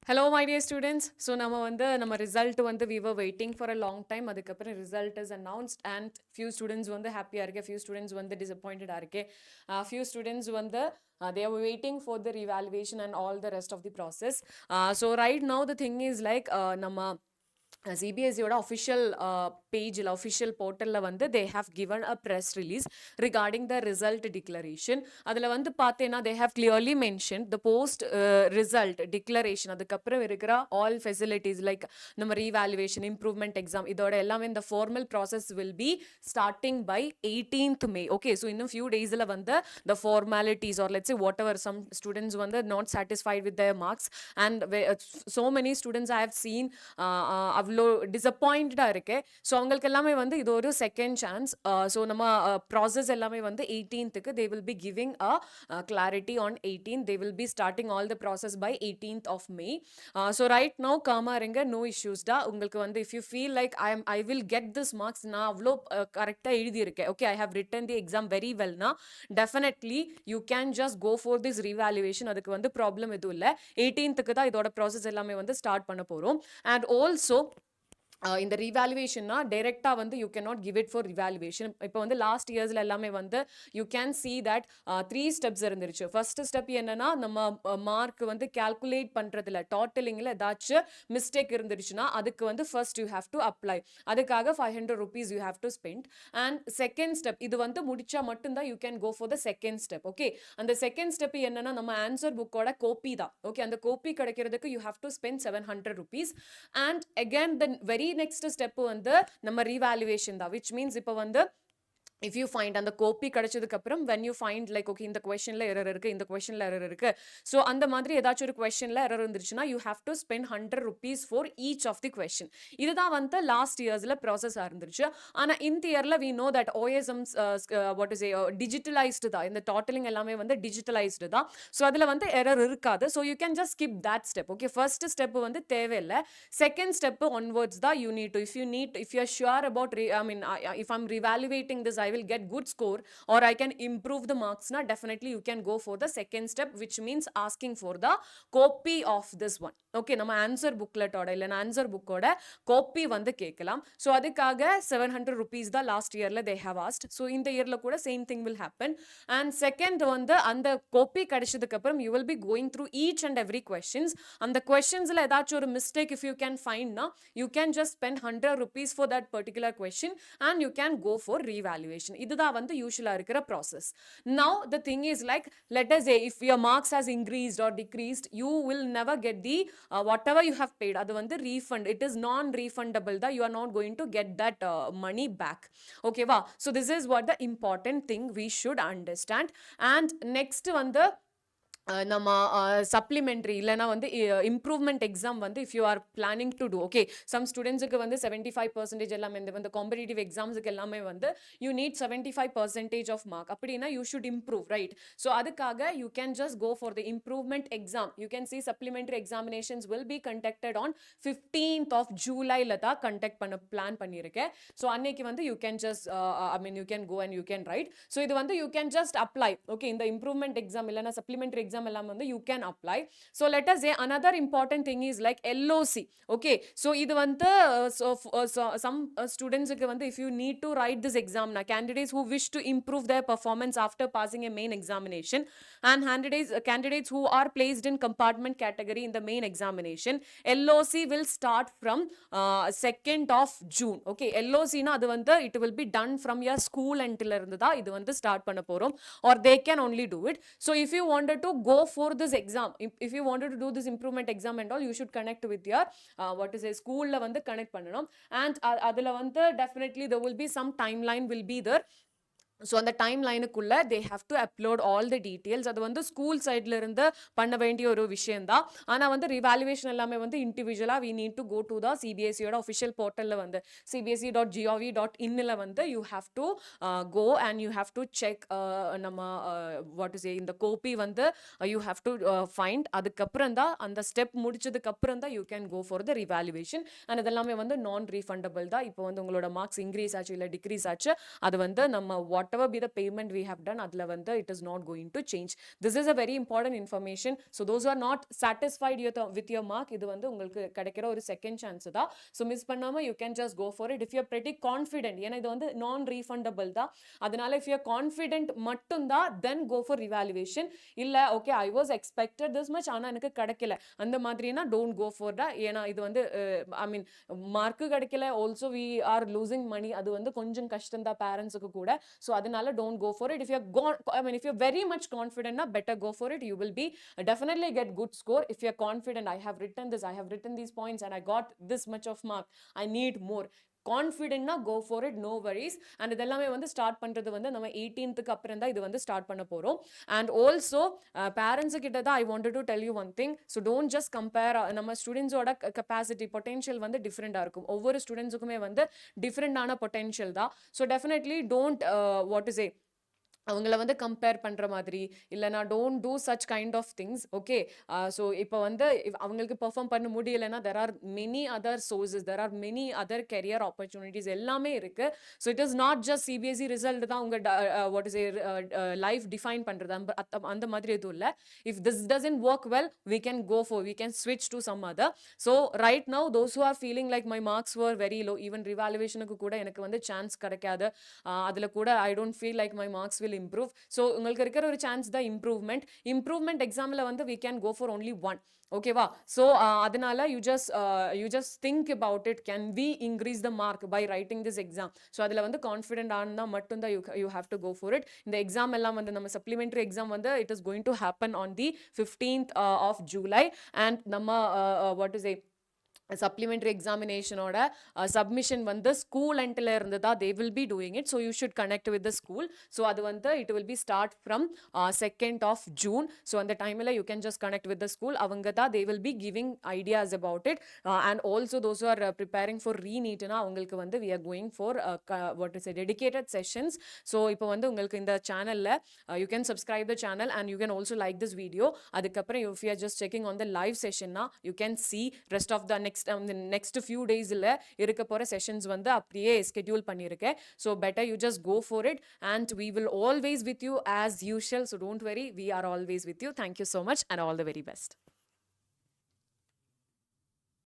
Hello, my dear students. So, நம்ம result we were waiting for a long time. அதுக்கப்புறம் result is announced and few students happy-ஆ இருக்கு, few students disappointed-ஆ இருக்கு. Few students they are waiting for the revaluation and all the rest of the process. So, right now the thing is like நம்ம CBSE official page official portal they have given a press release regarding the result declaration. அதில் பார்த்தேன்னா they have clearly mentioned the post result declaration அதுக்கப்புறம் இருக்கிற all facilities like நம்ம revaluation improvement exam இதோட எல்லாமே the formal process will be starting by 18th May. Okay, so in a few days the formalities or let's say whatever some students not satisfied with their marks and so many students I have seen அவ்வளோ டிசப்பாயிண்டடாக இருக்கு. So அவங்களுக்கு எல்லாமே இது ஒரு second chance. So நம்ம process எல்லாமே 18th they will be giving a clarity on 18th. They will be starting all the process by 18th of May. So right now காமா இருங்க, no issues டா. உங்களுக்கு if you feel like I will get this marks, நான் அவ்வளோ கரெக்டாக எழுதியிருக்கேன், okay, I have written the exam very well na, definitely you can just go for this revaluation. அதுக்கு problem எதுவும் இல்லை. 18th தான் இதோட ப்ராசஸ் எல்லாமே ஸ்டார்ட் பண்ண போகிறோம். And also in the revaluation direct you cannot give it for revaluation. இப்போ last yearsல எல்லாமே you can see that 3 steps இருந்துருச்சு. first step என்னன்னா நம்ம மார்க் calculate பண்றதுல டோட்டலிங்ல ஏதாச்சும் மிஸ்டேக் இருந்துருச்சுன்னா அதுக்கு first you have to apply. அதுக்காக 500 rupees you have to spend. And second step இது முடிச்சா மட்டும்தான் you can go for the second step. okay, அந்த second step என்னன்னா நம்ம ஆன்சர் புக்கோட கோப்பி தான். okay, அந்த கோப்பி கிடைக்கிறதுக்கு you have to spend 700 rupees. And again the very next step நம்ம revaluation தான், which means இப்போ if you find அந்த கோப்பி கிடைச்சதுக்கு அப்புறம் when you find like okay இந்த questionல error இருக்கு, இந்த questionல error இருக்கு, so அந்த மாதிரி ஏதாச்சும் ஒரு questionல error இருந்துச்சுன்னா you have to spend 100 rupees for each of the question. இதுதான் last yearsல process இருந்துச்சு. ஆனா இந்த இயர்ல we know that OSMs what to say digitalized தான், இந்த totaling எல்லாமே digitalized தான். so அதுல error இருக்காது. so you can just skip that step. okay, first step தேவையில்லை. second step onwards தான் you need to, if you are sure about if I'm revaluating this I will get good score or I can improve the marks na, definitely you can go for the second step, which means asking for the copy of this one. okay, நம்ம answer booklet ஓட இல்ல answer புக்கோட copy கேட்கலாம். so அதுக்காக 700 rupees தான் last இயர்ல they have asked. so இந்த இயர்ல கூட same thing will happen. and second அந்த காப்பி கிடைச்சதுக்கு அப்புறம் you will be going through each and every questions. அந்த questionsல ஏதாச்சும் ஒரு mistake if you can find na, you can just spend 100 rupees for that particular question and you can go for revaluation. இதுதான் யூசுவலா இருக்கிற process. now the thing is like let us say if your marks has increased or decreased, you will never get the whatever you have paid அது refund. it is non refundable that you are not going to get that money back. okay va, so this is what the important thing we should understand. and next நம்ம supplementary இல்லனா improvement exam if you are planning to do, okay, some students க்கு 75% எல்லாமே இந்த competitive exams க்கு எல்லாமே you need 75% of mark. அப்படினா you should improve, right? so அதுக்காக you can just go for the improvement exam. you can see supplementary examinations will be conducted on 15th of July ல தான் conduct பண்ண plan பண்ணிருக்கேன். so அன்னைக்கு you can just you can go and you can write. so இது you can just apply. okay, இந்த improvement exam இல்லனா supplementary exam you can apply. so let us say another important thing is like LOC. okay, so இது some students if you need to write this exam na, candidates who wish to improve their performance after passing a main examination and candidates who are placed in compartment category in the main examination, LOC will start from 2nd of June. okay, LOC na அது it will be done from your school until irundha da இது start பண்ண போறோம் or they can only do it. so if you wanted to go for this exam, if you wanted to do this improvement exam and all, you should connect with your what is a school la connect பண்ணனும். and adula definitely there will be some timeline will be there. so அந்த டைம்லைனுக்குள்ள they have to upload all the details. அது school சைட்ல இருந்து பண்ண வேண்டிய ஒரு விஷயம் தான். ஆனா ரிவாலுவேஷன் எல்லாமே இண்டிவிஜுவலா we need to go to the CBSE யோட official portalல cbse.gov.in ல you have to go and you have to check நம்ம what to say இந்த copy you have to find. அதுக்கப்புறம் தான் அந்த ஸ்டெப் முடிச்சதுக்கு அப்புறம் தான் you can go for the revaluation. and இதெல்லாமே நான் ரீஃபண்டபிள் தான். இப்போ உங்களோட மார்க்ஸ் இன்க்ரீஸ் ஆச்சு இல்ல டிக்ரீஸ் ஆச்சு அது நம்ம what whatever be the payment we have done, adla vanda it is not going to change. This is a very important information. So those who are not satisfied with your mark, இது வந்து உங்களுக்கு கிடைக்கிற ஒரு second chance தான். So miss பண்ணாம you can just go for it if you're pretty confident. ஏன்னா இது வந்து நான் ரீஃபண்டபிள் தான். அதனால if you're confident மட்டும்தான் then go for revaluation. இல்ல okay I was expected this much ஆனா எனக்கு கிடைக்கல அந்த மாதிரினா don't go for that. ஏன்னா இது வந்து I mean மார்க்கு கிடைக்கல, also we are losing money, அது வந்து கொஞ்சம் கஷ்டம் தான் பேரண்ட்ஸுக்கு கூட. ஸோ அதனால don't go for it. If you're if you're very much confident na better go for it. You will be definitely get good score if you're confident. I have written this, I have written these points and I got this much of mark, I need more. கான்ஃபிடென்ட்னா go for it, no worries. And இதெல்லாமே வந்து start பண்ணுறது வந்து நம்ம 18th அப்புறம் தான் இது வந்து start பண்ண போகிறோம். அண்ட் ஆல்சோ பேரண்ட்ஸு கிட்ட தான் I wanted to tell you one thing. So don't just compare. நம்ம ஸ்டூடெண்ட்ஸோட கெப்பாசிட்டி பொட்டென்ஷியல் வந்து டிஃப்ரெண்டாக இருக்கும். ஒவ்வொரு ஸ்டூடெண்ட்ஸுக்குமே வந்து டிஃப்ரெண்டான பொட்டென்ஷியல் தான். So definitely don't what is a அவங்கள வந்து கம்பேர் பண்ணுற மாதிரி இல்லைனா don't do such kind of things. Okay, so இப்போ வந்து அவங்களுக்கு பெர்ஃபார்ம் பண்ண முடியலைன்னா there are many other sources, there are many other career opportunities எல்லாமே இருக்குது. So it is not just CBSE result தான் உங்கள் what is a life define பண்ணுறது, அந்த மாதிரி எதுவும் இல்லை. If this doesn't work well we can go for, we can switch to some other. So right now those who are feeling like my marks were very low, even revaluationக்கு கூட எனக்கு வந்து chance கிடைக்காது, அதில் கூட I don't feel like my marks will improve. So உங்களுக்கு இருக்கிற ஒரு chance தான் இம்ப்ரூவ்மெண்ட் எக்ஸாமில் வந்து we can go for only one. ஓகேவா? ஸோ அதனால you just think about it, can we increase the mark by writing this exam? So அதில் வந்து கான்ஃபிடென்ட் ஆனால் மட்டும்தான் you have to go for it. இந்த எக்ஸாம் எல்லாம் வந்து நம்ம சப்ளிமெண்ட்ரி எக்ஸாம் வந்து it is going to happen on the 15th of July. and நம்ம what is a சப்ளிமெண்ட்ரி எக்ஸாமினேஷனோட சப்மிஷன் வந்து ஸ்கூல் எண்டில் இருந்து தான் they will be doing it. So you should connect with the school. So அது வந்து it will be start from 2nd of June. So அந்த டைமில் you can just connect with the school. அவங்க தான் they will be giving ideas about it. And also those who are preparing for re-neetனா அவங்களுக்கு வந்து we are going for what is a dedicated sessions. So இப்போ வந்து உங்களுக்கு இந்த சேனலில் you can subscribe the channel and you can also like this video. அதுக்கப்புறம் if you are just checking on the live session you can see rest of the next few days இருக்க போற sessions வந்து அப்படியே schedule பண்ணியிருக்கேன். So better you just go for it and we will always with you as usual. So don't worry, we are always with you. Thank you so much and all the very best.